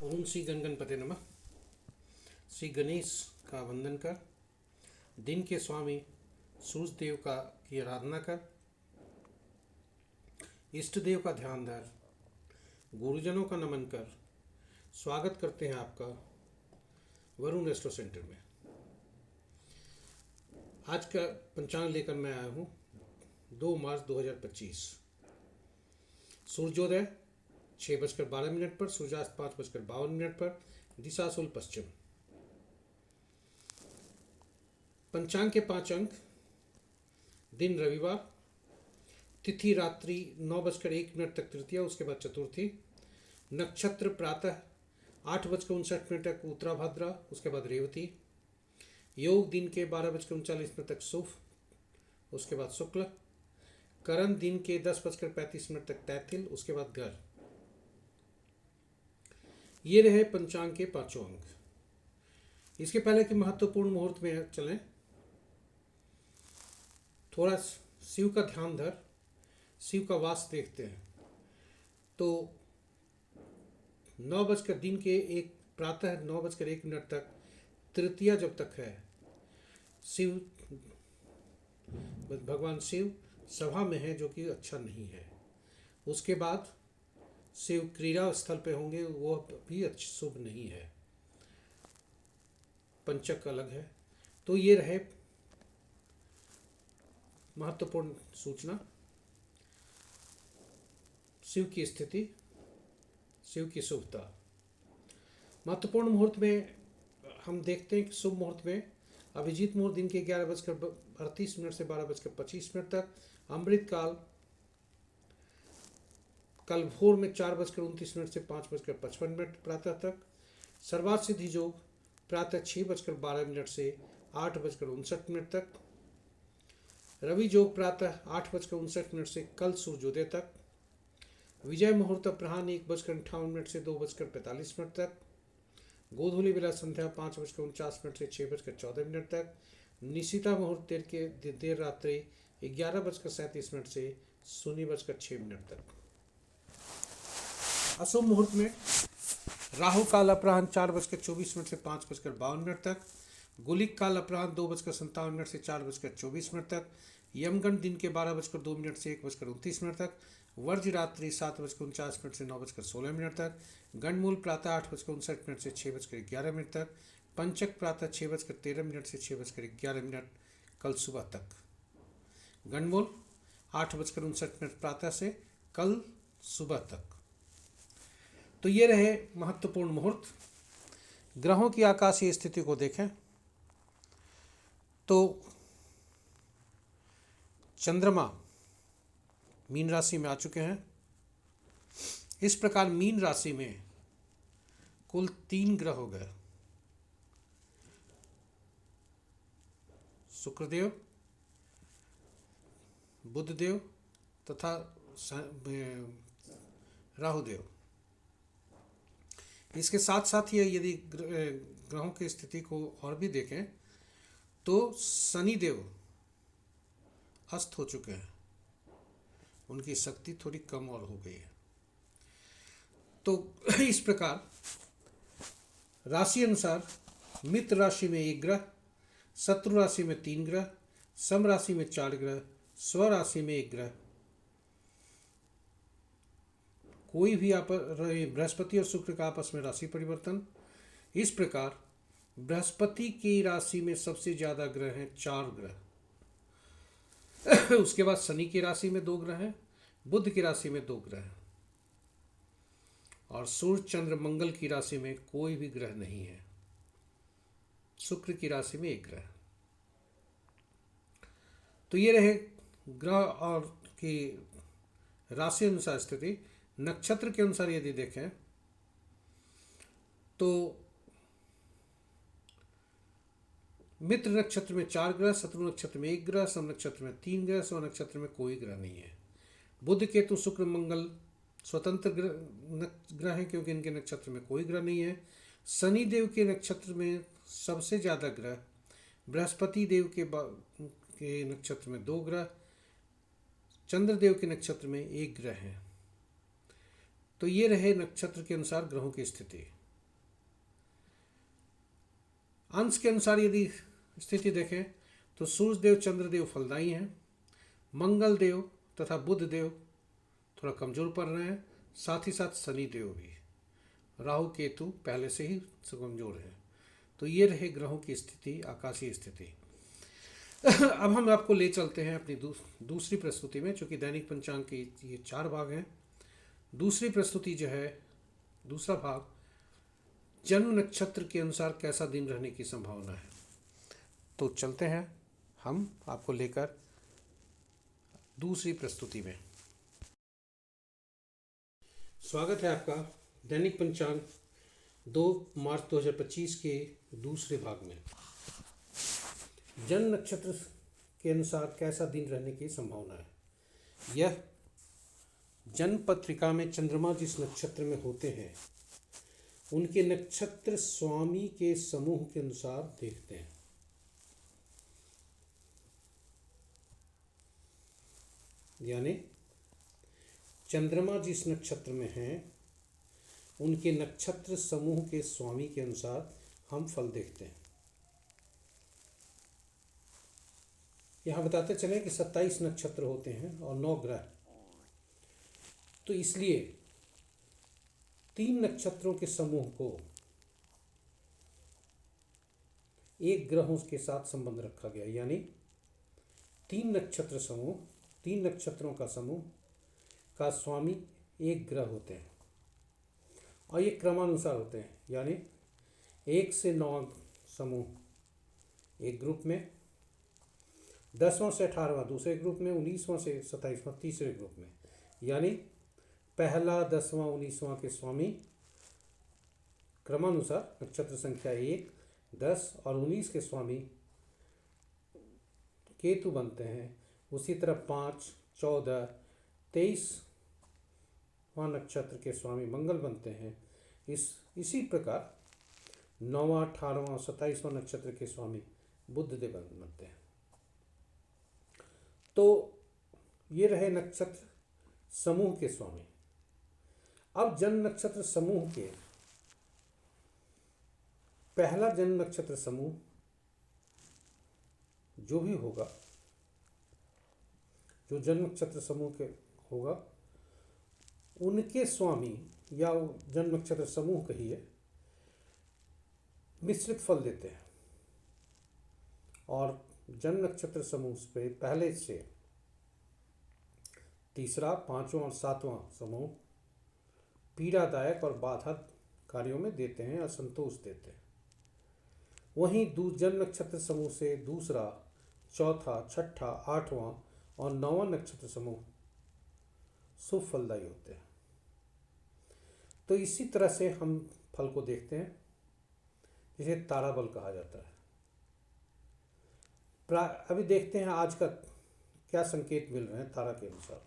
ओम श्री गणपति नमः। श्री गणेश का वंदन कर, दिन के स्वामी सूर्य देव की आराधना कर, इष्ट देव का ध्यान धर, गुरुजनों का नमन कर, स्वागत करते हैं आपका वरुण एस्ट्रो सेंटर में। आज का पंचांग लेकर मैं आया हूँ 2 मार्च 2025। सूर्योदय 6:12 पर, सूर्यास्त 5:52 पर, दिशा शुल पश्चिम। पंचांग के 5 अंक। दिन रविवार, तिथि रात्रि 9:01 तक तृतीया, उसके बाद चतुर्थी। नक्षत्र प्रातः 8:59 तक उत्तराभाद्रा, उसके बाद रेवती। योग दिन के 12:39 तक शुभ, उसके बाद शुक्ल। करण दिन के 10:35 तक तैथिल, उसके बाद घर। ये रहे पंचांग के 5 अंक। इसके पहले कि महत्वपूर्ण मुहूर्त में चलें, थोड़ा शिव का ध्यान धर, शिव का वास देखते हैं। तो 9 बजकर दिन के एक प्रातः 9:01 तक तृतीया जब तक है, शिव भगवान शिव सभा में है, जो कि अच्छा नहीं है। उसके बाद शिव क्रीड़ा स्थल पे होंगे, वो भी शुभ नहीं है। पंचक अलग है। तो ये रहे महत्वपूर्ण सूचना। शिव की स्थिति, शिव की शुभता। महत्वपूर्ण मुहूर्त में हम देखते हैं कि शुभ मुहूर्त में अभिजीत मुहूर्त दिन के 11:38 से 12:25 तक। अमृत काल कल भोर में 4:29 से 5:55 प्रातः तक। सर्वार्थ सिद्धि योग प्रातः 6:12 से 8:59 तक। रवि योग प्रातः 8:59 से कल सूर्योदय तक। विजय मुहूर्त अपराह्न 1:58 से 2:45 तक। गोधूली बेला संध्या 5:49 से 6:14 तक। निशिता मुहूर्त देर रात्रि 11:37 से 0:06 तक। अशुभ मुहूर्त में राहु काल अपराह्न 4:24 से 5:52 तक। गुलिक काल अपराह्न 2:57 से 4:24 तक। यमगंड दिन के 12:02 से 1:29 तक। वर्ज रात्रि 7:49 से 9:16 तक। गंडमूल प्रातः 8:59 से 6:11 तक। पंचक प्रातः 6:13 से 6:11 कल सुबह तक। गंडमूल 8:59 प्रातः से कल सुबह तक। तो ये रहे महत्वपूर्ण मुहूर्त। ग्रहों की आकाशीय स्थिति को देखें तो चंद्रमा मीन राशि में आ चुके हैं। इस प्रकार मीन राशि में कुल 3 ग्रह हो गए। शुक्रदेव, बुधदेव तथा राहुदेव। इसके साथ साथ ही यदि ग्रहों की स्थिति को और भी देखें तो शनिदेव अस्त हो चुके हैं, उनकी शक्ति थोड़ी कम और हो गई है। तो इस प्रकार राशि अनुसार मित्र राशि में 1 ग्रह, शत्रु राशि में 3 ग्रह, सम राशि में 4 ग्रह, स्व राशि में 1 ग्रह। कोई भी बृहस्पति और शुक्र का आपस में राशि परिवर्तन। इस प्रकार बृहस्पति की राशि में सबसे ज्यादा ग्रह हैं, 4 ग्रह। उसके बाद शनि की राशि में 2 ग्रह हैं, बुध की राशि में 2 ग्रह हैं, और सूर्य चंद्र मंगल की राशि में कोई भी ग्रह नहीं है। शुक्र की राशि में 1 ग्रह। तो ये रहे ग्रह और की राशि अनुसार स्थिति। नक्षत्र के अनुसार यदि देखें तो मित्र नक्षत्र में 4 ग्रह, शत्रु नक्षत्र में 1 ग्रह, सम नक्षत्र में 3 ग्रह, स्व नक्षत्र में कोई ग्रह नहीं है। बुध केतु शुक्र मंगल स्वतंत्र ग्रह हैं, क्योंकि इनके नक्षत्र में कोई ग्रह नहीं है। शनि देव के नक्षत्र में सबसे ज्यादा ग्रह, बृहस्पति देव के नक्षत्र में 2 ग्रह, चंद्रदेव के नक्षत्र में 1 ग्रह है। तो ये रहे नक्षत्र के अनुसार ग्रहों की स्थिति। अंश के अनुसार यदि स्थिति देखें तो सूर्यदेव चंद्रदेव फलदायी हैं, मंगल देव तथा बुध देव थोड़ा कमजोर पड़ रहे हैं, साथ ही साथ शनि देव भी, राहु केतु पहले से ही कमजोर है। तो ये रहे ग्रहों की स्थिति, आकाशीय स्थिति। अब हम आपको ले चलते हैं अपनी दूसरी प्रस्तुति में, चूंकि दैनिक पंचांग के ये 4 भाग हैं। दूसरी प्रस्तुति जो है, दूसरा भाग, जन्म नक्षत्र के अनुसार कैसा दिन रहने की संभावना है। तो चलते हैं हम आपको लेकर दूसरी प्रस्तुति में। स्वागत है आपका दैनिक पंचांग 2 मार्च 2025 के दूसरे भाग में। जन्म नक्षत्र के अनुसार कैसा दिन रहने की संभावना है। यह जन्म पत्रिका में चंद्रमा जिस नक्षत्र में होते हैं उनके नक्षत्र स्वामी के समूह के अनुसार देखते हैं। यानी चंद्रमा जिस नक्षत्र में हैं उनके नक्षत्र समूह के स्वामी के अनुसार हम फल देखते हैं। यहाँ बताते चले कि 27 नक्षत्र होते हैं और 9 ग्रह, तो इसलिए 3 नक्षत्रों के समूह को एक ग्रहों के साथ संबंध रखा गया। यानी 3 नक्षत्र समूह, 3 नक्षत्रों का समूह का स्वामी एक ग्रह होते हैं और ये क्रमानुसार होते हैं। यानी 1 से 9 समूह एक ग्रुप में, 10वां से 18वां दूसरे ग्रुप में, 19वां से 27वां तीसरे ग्रुप में। यानी पहला, 10वां, 19वां के स्वामी क्रमानुसार नक्षत्र संख्या 1, 10 और 19 के स्वामी केतु बनते हैं। उसी तरह 5, 14, 23वां नक्षत्र के स्वामी मंगल बनते हैं। इसी प्रकार 9वां, 18वां, 27वां नक्षत्र के स्वामी बुध देव बनते हैं। तो ये रहे नक्षत्र समूह के स्वामी। अब जन्म नक्षत्र समूह के पहला जन्म नक्षत्र समूह जो भी होगा, जो जन्म नक्षत्र समूह के होगा, उनके स्वामी या जन्म नक्षत्र समूह कहिए मिश्रित फल देते हैं। और जन्म नक्षत्र समूह पे पहले से तीसरा, 5वां और 7वां समूह पीड़ादायक और बाधक कार्यों में देते हैं, असंतोष देते हैं। वहीं जन्म नक्षत्र समूह से दूसरा, चौथा, छठा, 8वां और 9वां नक्षत्र समूह शुभ फलदायी होते हैं। तो इसी तरह से हम फल को देखते हैं, जिसे ताराबल कहा जाता है। अभी देखते हैं आज का क्या संकेत मिल रहे हैं तारा के अनुसार।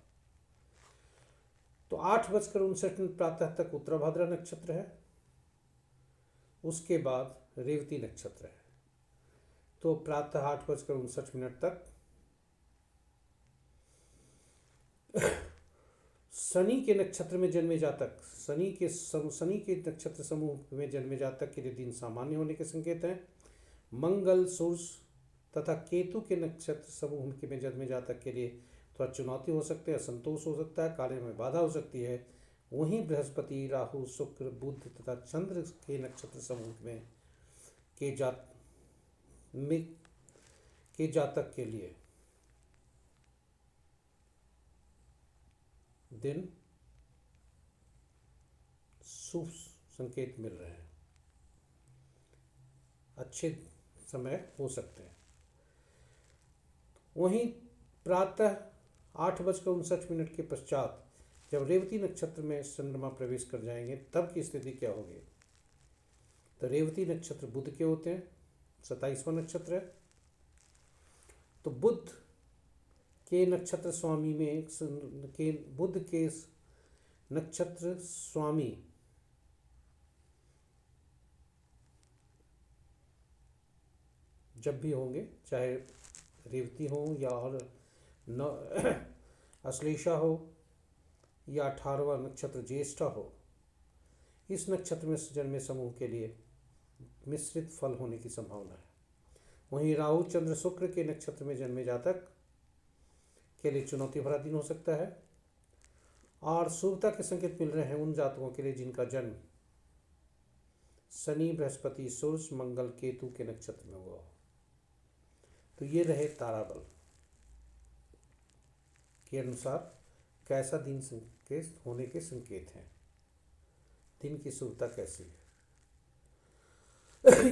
तो 8:59 प्रातः तक उत्तराभाद्रा नक्षत्र है, उसके बाद रेवती नक्षत्र है। तो प्रातः 8:59 तक शनि के नक्षत्र में जन्मे जातक, शनि के नक्षत्र समूह में जन्मे जातक के लिए दिन सामान्य होने के संकेत हैं। मंगल, सूर्य तथा केतु के नक्षत्र समूह में जन्मे जातक के लिए थोड़ा चुनौती हो सकती है, असंतोष हो सकता है, कार्य में बाधा हो सकती है। वहीं बृहस्पति, राहु, शुक्र, बुध तथा चंद्र के नक्षत्र समूह में के जातक के लिए दिन शुभ संकेत मिल रहे हैं, अच्छे समय हो सकते हैं। वहीं प्रातः 8:59 के पश्चात जब रेवती नक्षत्र में चंद्रमा प्रवेश कर जाएंगे तब की स्थिति क्या होगी। तो रेवती नक्षत्र बुध के होते हैं, 27वां नक्षत्र है। तो बुध के नक्षत्र स्वामी में बुध के नक्षत्र स्वामी जब भी होंगे, चाहे रेवती हो या और अश्लेषा हो या 18वां नक्षत्र ज्येष्ठा हो, इस नक्षत्र में जन्मे समूह के लिए मिश्रित फल होने की संभावना है। वहीं राहु चंद्र शुक्र के नक्षत्र में जन्मे जातक के लिए चुनौती भरा दिन हो सकता है। और शुभता के संकेत मिल रहे हैं उन जातकों के लिए जिनका जन्म शनि, बृहस्पति, सूर्य, मंगल, केतु के नक्षत्र में हुआ हो। तो ये रहे ताराबल के अनुसार कैसा दिन के होने के संकेत हैं, दिन की शुभता कैसी है।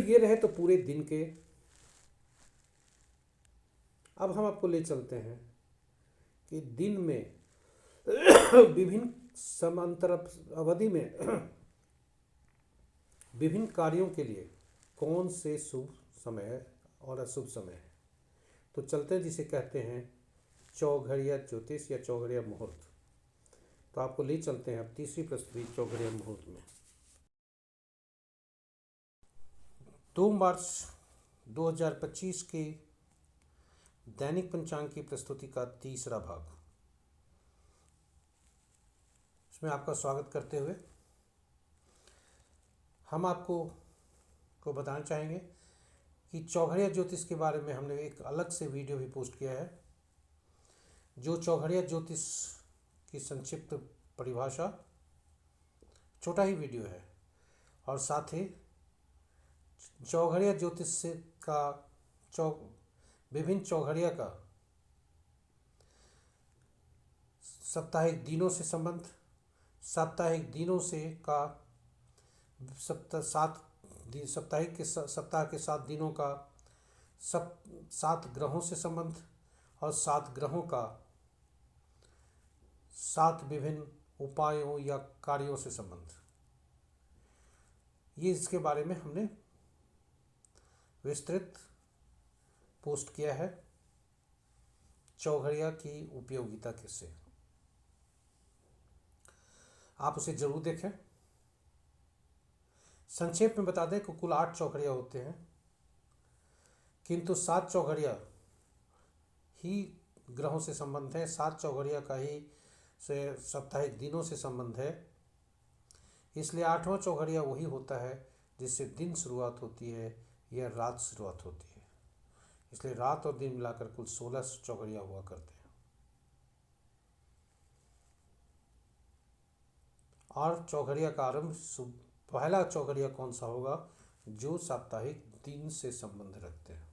ये रहे तो पूरे दिन के। अब हम आपको ले चलते हैं कि दिन में विभिन्न समांतर अवधि में विभिन्न कार्यों के लिए कौन से शुभ समय है और अशुभ समय है। तो चलते हैं जिसे कहते हैं चौघड़िया ज्योतिष या चौघड़िया मुहूर्त। तो आपको ले चलते हैं अब तीसरी प्रस्तुति चौघड़िया मुहूर्त में। 2 मार्च 2025 के दैनिक पंचांग की प्रस्तुति का तीसरा भाग, इसमें आपका स्वागत करते हुए हम आपको बताना चाहेंगे कि चौघड़िया ज्योतिष के बारे में हमने एक अलग से वीडियो भी पोस्ट किया है, जो चौघड़िया ज्योतिष की संक्षिप्त परिभाषा, छोटा ही वीडियो है, और साथ ही चौघड़िया ज्योतिष से का विभिन्न चौघड़िया का साप्ताहिक दिनों से संबंध, साप्ताहिक दिनों से का साप्ताहिक के सप्ताह के 7 दिनों का 7 ग्रहों से संबंध, और 7 ग्रहों का 7 विभिन्न उपायों या कार्यों से संबंध, ये इसके बारे में हमने विस्तृत पोस्ट किया है। चौघड़िया की उपयोगिता किससे, आप उसे जरूर देखें। संक्षेप में बता दें कि कुल 8 चौघड़िया होते हैं, किंतु 7 चौघड़िया ही ग्रहों से संबंध है, 7 चौघड़िया का ही से साप्ताहिक दिनों से संबंध है। इसलिए 8वां चौघड़िया वही होता है जिससे दिन शुरुआत होती है या रात शुरुआत होती है। इसलिए रात और दिन मिलाकर कुल 16 चौघड़िया हुआ करते हैं। और चौघड़िया का आरंभ पहला चौघड़िया कौन सा होगा, जो साप्ताहिक दिन से संबंध रखते हैं।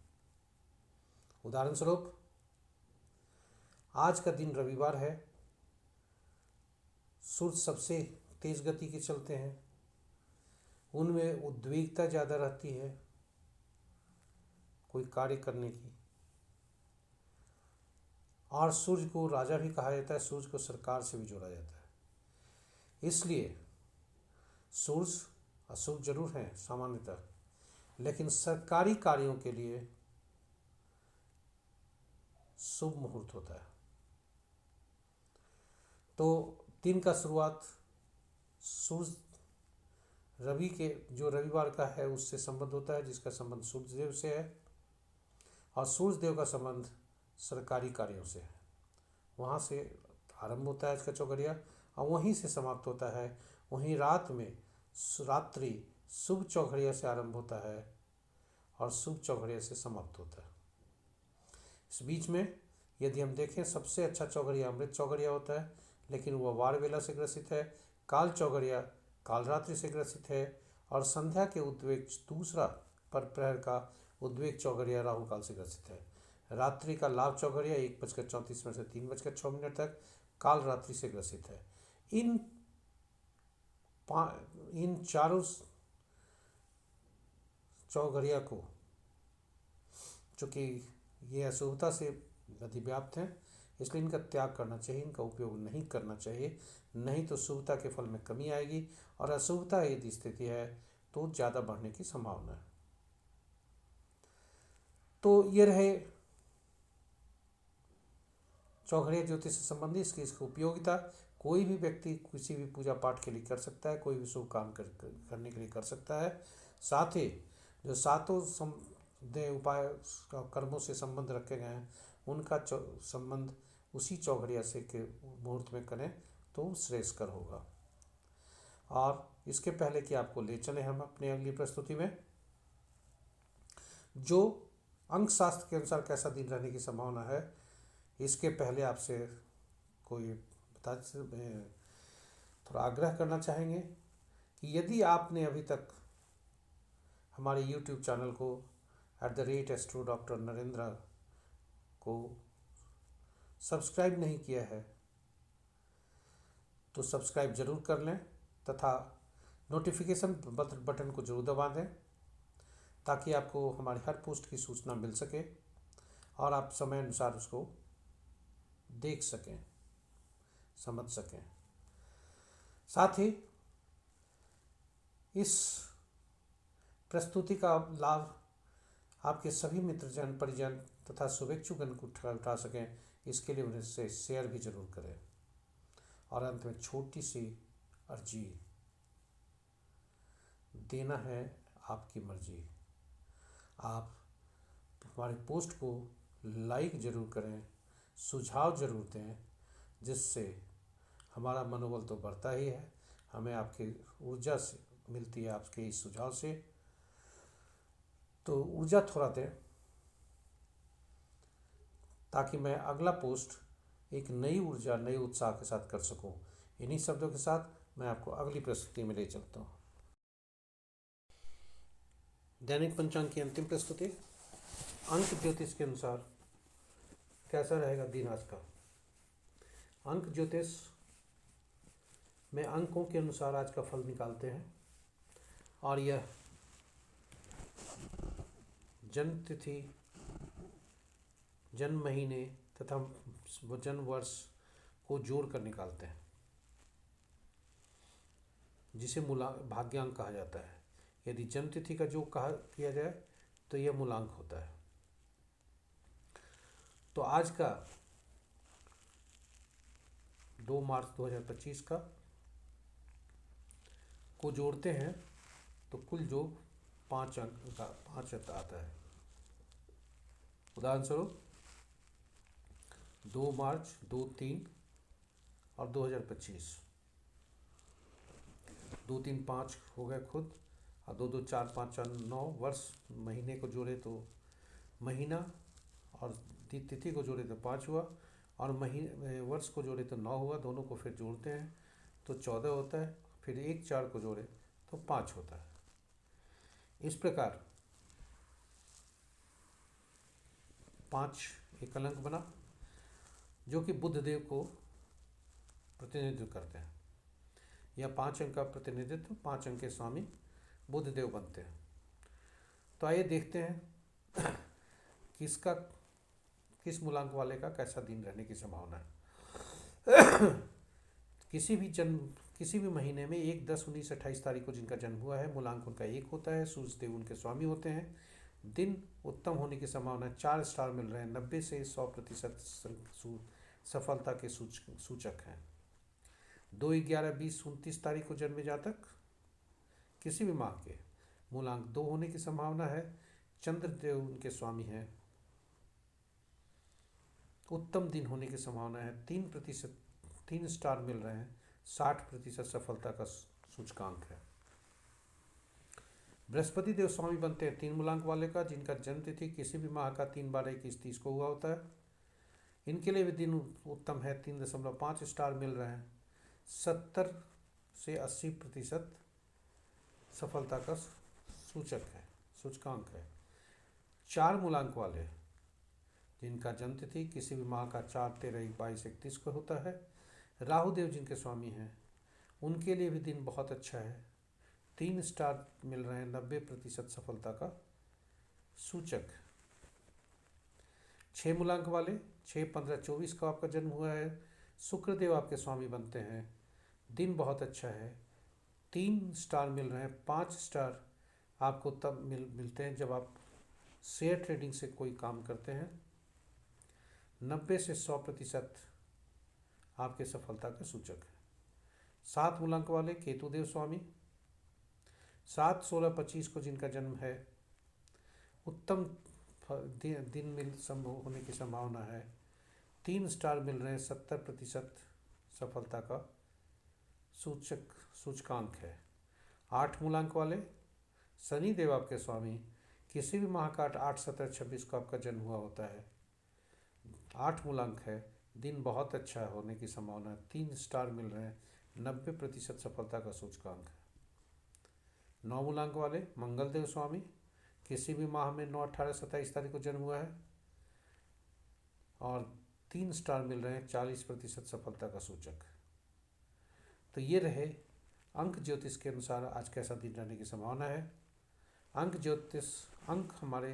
उदाहरण स्वरूप आज का दिन रविवार है, सूर्य सबसे तेज गति के चलते हैं, उनमें उद्विग्नता ज़्यादा रहती है कोई कार्य करने की, और सूर्य को राजा भी कहा जाता है, सूर्य को सरकार से भी जोड़ा जाता है। इसलिए सूर्य अशुभ जरूर है सामान्यतः, लेकिन सरकारी कार्यों के लिए शुभ मुहूर्त होता है। तो दिन का शुरुआत सूर्य रवि के जो रविवार का है उससे संबंध होता है, जिसका संबंध सूर्य देव से है, और सूर्य देव का संबंध सरकारी कार्यों से है। वहाँ से आरंभ होता है इसका चौघड़िया और वहीं से समाप्त होता है। वहीं रात में रात्रि शुभ चौघड़िया से आरंभ होता है और शुभ चौघड़िया से समाप्त होता है। इस बीच में यदि हम देखें, सबसे अच्छा चौघड़िया अमृत चौघड़िया होता है, लेकिन वह वार वेला से ग्रसित है। काल चौघड़िया काल रात्रि से ग्रसित है, और संध्या के उद्वेग दूसरा पर प्रहर का उद्वेग चौघड़िया राहु काल से ग्रसित है। रात्रि का लाभ चौघड़िया 1:34 से 3:06 तक काल रात्रि से ग्रसित है। इन चारों चौघड़िया को, चूँकि ये अशुभता से अधिव्याप्त हैं, इसलिए इनका त्याग करना चाहिए, इनका उपयोग नहीं करना चाहिए, नहीं तो शुभता के फल में कमी आएगी और अशुभता यदि स्थिति है तो ज़्यादा बढ़ने की संभावना है। तो ये रहे चौघड़िया ज्योतिष से संबंधी इसकी उपयोगिता। कोई भी व्यक्ति किसी भी पूजा पाठ के लिए कर सकता है, कोई भी शुभ काम करने के लिए कर सकता है। साथ ही जो 7 उपाय कर्मों से संबंध रखे गए हैं उनका संबंध उसी चौघड़िया से के मुहूर्त में करें तो श्रेयस्कर होगा। और इसके पहले कि आपको ले चले हम अपनी अगली प्रस्तुति में, जो अंक शास्त्र के अनुसार कैसा दिन रहने की संभावना है, इसके पहले आपसे कोई थोड़ा आग्रह करना चाहेंगे कि यदि आपने अभी तक हमारे YouTube चैनल को @एस्ट्रो डॉक्टर नरेंद्र को सब्सक्राइब नहीं किया है तो सब्सक्राइब जरूर कर लें तथा नोटिफिकेशन बटन को जरूर दबा दें ताकि आपको हमारी हर पोस्ट की सूचना मिल सके और आप समय अनुसार उसको देख सकें, समझ सकें। साथ ही इस प्रस्तुति का लाभ आपके सभी मित्रजन, परिजन तथा शुभेच्छुगण को उठा सकें, इसके लिए उन्हें से शेयर भी जरूर करें। और अंत में छोटी सी अर्जी, देना है आपकी मर्जी। आप हमारे पोस्ट को लाइक जरूर करें, सुझाव जरूर दें, जिससे हमारा मनोबल तो बढ़ता ही है, हमें आपकी ऊर्जा से मिलती है आपके इस सुझाव से, तो ऊर्जा थोड़ा दें ताकि मैं अगला पोस्ट एक नई ऊर्जा, नई उत्साह के साथ कर सकूं। इन्हीं शब्दों के साथ मैं आपको अगली प्रस्तुति में ले चलता हूं। दैनिक पंचांग की अंतिम प्रस्तुति अंक ज्योतिष के अनुसार कैसा रहेगा दिन आज का। अंक ज्योतिष में अंकों के अनुसार आज का फल निकालते हैं और यह जन्म तिथि, जन्म महीने तथा जन्म वर्ष को जोड़कर निकालते हैं, जिसे भाग्यांक कहा जाता है। यदि जन्म तिथि का जो किया जाए तो यह मूलांक होता है। तो आज का 2 मार्च 2025 का को जोड़ते हैं तो कुल योग 5 अंक का 5 आता है। उदाहरण स्वरूप 2 मार्च 2, 3 और 2025, 2, 3, 5 हो गए खुद, और 2, 2, 4, 5, 4, 9 वर्ष। महीने को जोड़े तो महीना, और तिथि को जोड़े तो 5 हुआ, और महीने वर्ष को जोड़े तो 9 हुआ। दोनों को फिर जोड़ते हैं तो 14 होता है। फिर 1, 4 को जोड़े तो 5 होता है। इस प्रकार 5 एक अंक बना जो कि बुध देव को प्रतिनिधित्व करते हैं। यह 5 अंक का प्रतिनिधित्व, 5 अंक के स्वामी बुध देव बनते हैं। तो आइए देखते हैं किस मूलांक वाले का कैसा दिन रहने की संभावना है। किसी भी महीने में 1, 10, 19, 28 तारीख को जिनका जन्म हुआ है, मूलांक उनका 1 होता है। सूर्य देव उनके स्वामी होते हैं। दिन उत्तम होने की संभावना 4 स्टार मिल रहे हैं। 90 से 100% सफलता के सूचक हैं। 2, 11, 20, 29 तारीख को जन्मे जातक किसी भी माह के मूलांक 2 होने की संभावना है। चंद्रदेव उनके स्वामी हैं। उत्तम दिन होने की संभावना है। 3 स्टार मिल रहे हैं। 60% सफलता का सूचकांक है। बृहस्पति देव स्वामी बनते हैं 3 मूलांक वाले का, जिनका जन्म तिथि किसी भी माह का 3, 12, 21, 30 को हुआ होता है। इनके लिए भी दिन उत्तम है। 3.5 स्टार मिल रहे हैं। 70 से 80% सफलता का सूचकांक है। 4 मूलांक वाले जिनका जन्म तिथि किसी भी माह का 4, 13, 22, 31 को होता है। राहु देव जिनके स्वामी हैं, उनके लिए भी दिन बहुत अच्छा है। 3 स्टार मिल रहे हैं। 90% सफलता का सूचक। 6 मूलांक वाले 6, 15, 24 का आपका जन्म हुआ है। शुक्रदेव आपके स्वामी बनते हैं। दिन बहुत अच्छा है। 3 स्टार मिल रहे हैं। 5 स्टार आपको तब मिलते हैं जब आप शेयर ट्रेडिंग से कोई काम करते हैं। 90 से 100% आपके सफलता का सूचक है। 7 मूलांक वाले केतुदेव स्वामी 7, 16, 25 को जिनका जन्म है, उत्तम दिन मिल संभव होने की संभावना है। 3 स्टार मिल रहे हैं। 70% सफलता का सूचकांक है। 8 मूलांक वाले शनि देव आपके स्वामी, किसी भी माह का 8, 17, 26 को आपका जन्म हुआ होता है, 8 मूलांक है, दिन बहुत अच्छा होने की संभावना है, 3 स्टार मिल रहे हैं, 90% सफलता का सूचकांक है। 9 मूलांक वाले मंगल देव स्वामी, किसी भी माह में 9, 18, 27 तारीख को जन्म हुआ है और 3 स्टार मिल रहे हैं, 40% सफलता का सूचक। तो ये रहे अंक ज्योतिष के अनुसार आज कैसा दिन रहने की संभावना है। अंक ज्योतिष, अंक हमारे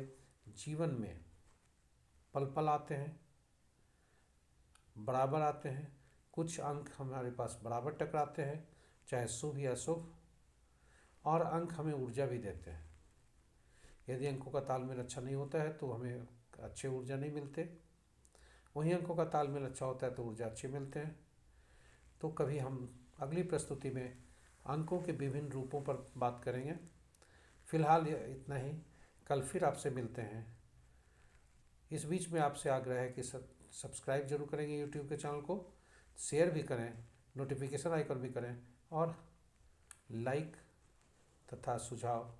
जीवन में पल पल आते हैं, बराबर आते हैं, कुछ अंक हमारे पास बराबर टकराते हैं, चाहे शुभ या अशुभ, और अंक हमें ऊर्जा भी देते हैं। यदि अंकों का तालमेल अच्छा नहीं होता है तो हमें अच्छे ऊर्जा नहीं मिलते, वहीं अंकों का तालमेल अच्छा होता है तो ऊर्जा अच्छे मिलते हैं। तो कभी हम अगली प्रस्तुति में अंकों के विभिन्न रूपों पर बात करेंगे। फिलहाल इतना ही, कल फिर आपसे मिलते हैं। इस बीच में आपसे आग्रह है कि सब्सक्राइब जरूर करेंगे यूट्यूब के चैनल को, शेयर भी करें, नोटिफिकेशन आइकन भी करें, और लाइक तथा सुझाव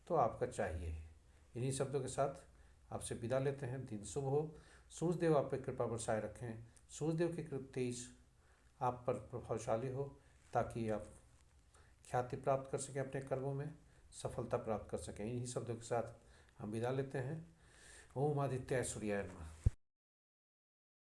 तो आपका चाहिए। इन्हीं शब्दों के साथ आपसे विदा लेते हैं। दिन शुभ हो, सूर्यदेव आप पर कृपा बरसाए रखें, सूर्यदेव की तेज आप पर प्रभावशाली हो, ताकि आप ख्याति प्राप्त कर सकें, अपने कर्मों में सफलता प्राप्त कर सकें। इन्हीं शब्दों के साथ हम विदा लेते हैं। ओम आदित्य सूर्याय नमः।